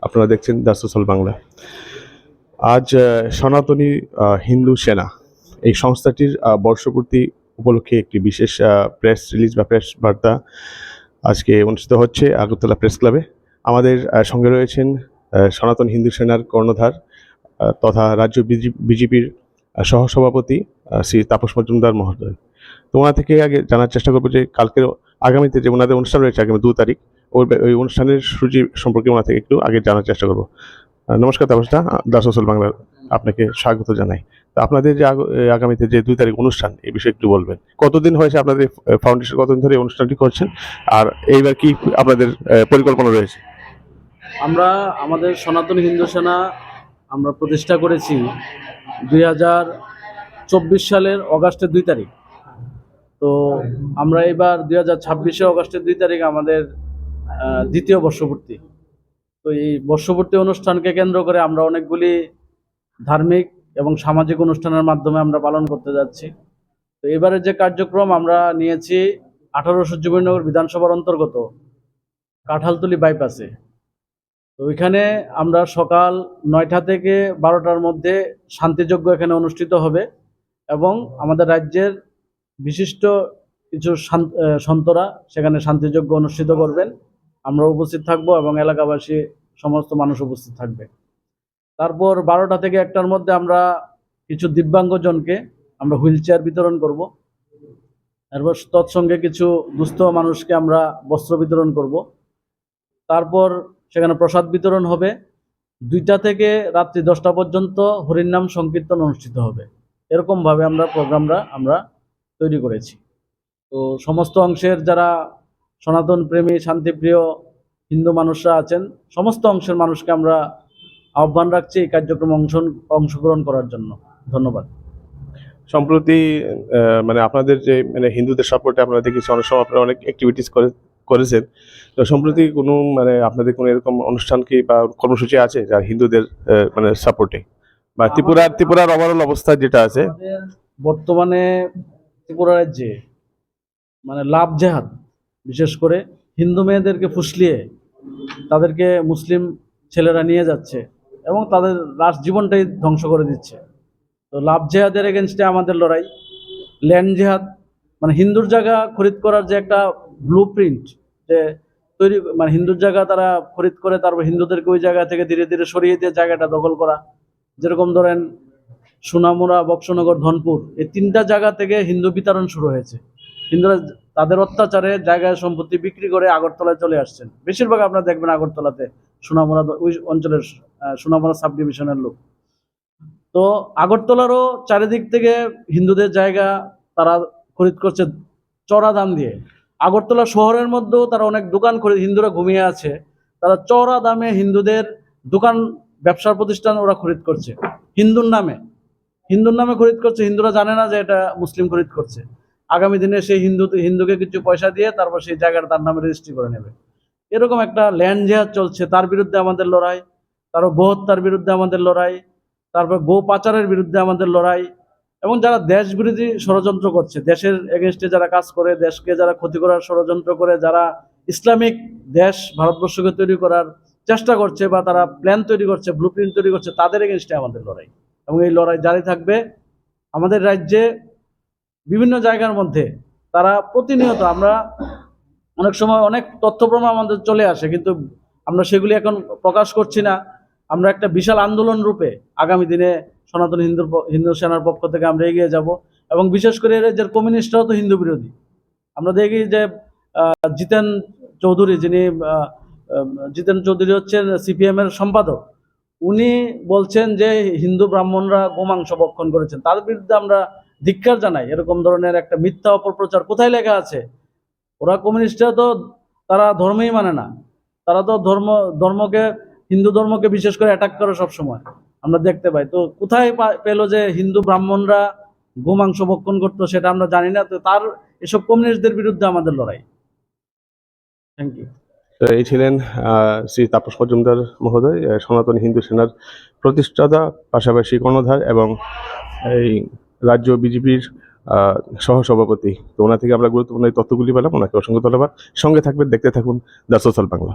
আপনারা দেখছেন the social Bangla. আজ সনাতনী হিন্দু সেনা এই সংস্থাটির বর্ষপূর্তি উপলক্ষে একটি বিশেষ প্রেস রিলিজ বা প্রেস বার্তা আজকে অনুষ্ঠিত হচ্ছে আগরতলা প্রেস ক্লাবে। আমাদের সঙ্গে রয়েছেন সনাতন হিন্দু সেনার কর্ণধার তথা রাজ্য বিজেপির সহসভাপতি শ্রী তাপস মজুমদার মহোদয়। তো ওনার থেকে আগে জানার চেষ্টা করবো যে কালকের আগামীতে যে ওনাদের অনুষ্ঠান রয়েছে আগামী 2 তারিখ, ওই অনুষ্ঠানের সূচি সম্পর্কে ওনার থেকে একটু আগে জানার চেষ্টা করবো। নমস্কার তাপসদা, দ্য সোশ্যাল বাংলার আপনাকে স্বাগত জানাই। তো আপনাদের যে আগামীতে যে 2 তারিখ অনুষ্ঠান, এই বিষয়ে একটু বলবেন। কতদিন হয়েছে আপনাদের ফাউন্ডেশন, কতদিন ধরে এই অনুষ্ঠানটি করছেন, আর এইবার কি আপনাদের পরিকল্পনা রয়েছে? আমরা আমাদের সনাতন হিন্দু সেনা আমরা প্রতিষ্ঠা করেছি 2024 সালের অগাস্টের 2 তারিখ। তো আমরা এবার 2026 অগাস্টের 2 তারিখ আমাদের দ্বিতীয় বর্ষপূর্তি। তো এই বর্ষপূর্তি অনুষ্ঠানকে কেন্দ্র করে আমরা অনেকগুলি ধার্মিক এবং সামাজিক অনুষ্ঠানের মাধ্যমে আমরা পালন করতে যাচ্ছি। তো এবারের যে কার্যক্রম আমরা নিয়েছি 18 সূর্যবীরনগর বিধানসভার অন্তর্গত কাঁঠালতলি বাইপাসে। তো ওইখানে আমরা সকাল 9টা থেকে 12টার মধ্যে শান্তিযজ্ঞ এখানে অনুষ্ঠিত হবে এবং আমাদের রাজ্যের বিশিষ্ট কিছু সন্তরা সেখানে শান্তিযজ্ঞ অনুষ্ঠিত করবেন। আমরা উপস্থিত থাকব এবং এলাকাবাসী সমস্ত মানুষ উপস্থিত থাকবে। তারপর 12টা থেকে 1টার মধ্যে আমরা কিছু দিব্যাঙ্গজনকে আমরা হুইল চেয়ার বিতরণ করব। এরপর তৎসঙ্গে কিছু দুস্থ মানুষকে আমরা বস্ত্র বিতরণ করব। তারপর সেখানে প্রসাদ বিতরণ হবে। 2টা থেকে রাত্রি 10টা পর্যন্ত হরিনাম সংকীর্তন অনুষ্ঠিত হবে। এরকমভাবে আমরা প্রোগ্রামটা আমরা তৈরি করেছি। তো সমস্ত অংশের যারা সনাতন প্রেমী শান্তিপ্রিয় হিন্দু মানুষরা আছেন, সমস্ত অংশের মানুষকে আমরা আহ্বান রাখছি এই কার্যক্রমে অংশগ্রহণ করার জন্য। ধন্যবাদ। সম্প্রতি মানে আপনাদের যে মানে হিন্দুদের সাপোর্টে আপনারা দেখেছি অনেক সময় আপনারা অনেক অ্যাক্টিভিটিস করেছেন। তো সম্প্রতি কোনো মানে আপনাদের কোনো এরকম অনুষ্ঠান কি বা কর্মসূচি আছে যা হিন্দুদের মানে সাপোর্টে, বা ত্রিপুরার ওভারঅল অবস্থা যেটা আছে বর্তমানে ত্রিপুরা রাজ্যে মানে লাভ জেহাদ, বিশেষ করে হিন্দু মেয়েদেরকে ফুসলিয়ে তাদেরকে মুসলিম ছেলেরা নিয়ে যাচ্ছে এবং তাদের লাস্ট জীবনটাই ধ্বংস করে দিচ্ছে। তো লাভ জেহাদের এগেনস্টে আমাদের লড়াই। ল্যান্ড জেহাদ মানে হিন্দুর জায়গা খরিদ করার যে একটা ব্লু প্রিন্ট যে তৈরি, মানে হিন্দুর জায়গা তারা খরিদ করে তারপর হিন্দুদেরকে ওই জায়গা থেকে ধীরে ধীরে সরিয়ে দিয়ে জায়গাটা দখল করা। যেরকম ধরেন সোনামুড়া, বক্সনগর, ধনপুর, এই 3টা জায়গা থেকে হিন্দু বিতরণ শুরু হয়েছে। হিন্দুরা তাদের অত্যাচারে জায়গায় সম্পত্তি বিক্রি করে আগরতলায় চলে আসছেন। বেশিরভাগ আপনারা দেখবেন আগরতলাতে সোনামুড়া ওই অঞ্চলের সোনামুড়া সাব ডিভিশনের লোক। তো আগরতলারও চারিদিক থেকে হিন্দুদের জায়গা তারা খরিদ করছে চড়া দাম দিয়ে। আগরতলা শহরের মধ্যেও তারা অনেক দোকান করে, হিন্দুরা ঘুমিয়ে আছে, তারা চড়া দামে হিন্দুদের দোকান ব্যবসার প্রতিষ্ঠান ওরা খরিদ করছে হিন্দুর নামে খরিদ করছে। হিন্দুরা জানে না যে এটা মুসলিম খরিদ করছে। আগামী দিনে সেই হিন্দুকে কিছু পয়সা দিয়ে তারপর সেই জায়গাটা তার নামে রেজিস্ট্রি করে নেবে। এরকম একটা ল্যান্ড জেহাদ চলছে, তার বিরুদ্ধে আমাদের লড়াই। তারও গোহত্যার বিরুদ্ধে আমাদের লড়াই, তারপর গো পাচারের বিরুদ্ধে আমাদের লড়াই। এবং যারা দেশ বিরোধী ষড়যন্ত্র করছে, দেশের এগেনস্টে যারা কাজ করে, দেশকে যারা ক্ষতি করার ষড়যন্ত্র করে, যারা ইসলামিক দেশ ভারতবর্ষকে তৈরি করার চেষ্টা করছে বা তারা প্ল্যান তৈরি করছে, ব্লু প্রিন্ট তৈরি করছে, তাদের এগেনস্টে আমাদের লড়াই। এবং এই লড়াই জারি থাকবে। আমাদের রাজ্যে বিভিন্ন জায়গার মধ্যে তারা প্রতিনিয়ত, আমরা অনেক সময় অনেক তথ্য প্রমাণ আমাদের চলে আসে, কিন্তু আমরা সেগুলি এখন প্রকাশ করছি না। আমরা একটা বিশাল আন্দোলন রূপে আগামী দিনে সনাতন হিন্দু সেনার পক্ষ থেকে আমরা এগিয়ে যাব। এবং বিশেষ করে এর যে কমিউনিস্টরাও তো হিন্দু বিরোধী। আমরা দেখি যে জিতেন চৌধুরী, যিনি জিতেন চৌধুরী হচ্ছেন সিপিএম এর সম্পাদক, উনি বলছেন যে হিন্দু ব্রাহ্মণরা গোমাংস ভক্ষণ করেছেন। তার বিরুদ্ধে আমরা ধিক্কার জানাই। এরকম ধরনের একটা মিথ্যা অপপ্রচার কোথায় লেখা আছে? ওরা কমিউনিস্টরা তো তারা ধর্মই মানে না, তারা তো ধর্মকে, হিন্দু ধর্মকে বিশেষ করে অ্যাটাক করে সবসময় আমরা দেখতে পাই। তো কোথায় পেলো যে হিন্দু ব্রাহ্মণরা গোমাংস ভক্ষণ করতো, সেটা আমরা জানি না। তো তার এসব কমিউনিস্টদের বিরুদ্ধে আমাদের লড়াই। Thank you. তো এই ছিলেন শ্রী তাপস মজুমদার মহোদয়, সনাতন হিন্দু সেনার প্রতিষ্ঠাতা, পাশাপাশি কর্ণধার এবং এই রাজ্য বিজেপির সহসভাপতি। তো ওনার থেকে আমরা গুরুত্বপূর্ণ এই তথ্যগুলি পেলাম। ওনাকে অসংখ্য ধন্যবাদ। সঙ্গে থাকবেন, দেখতে থাকুন দ্য সোশ্যাল বাংলা।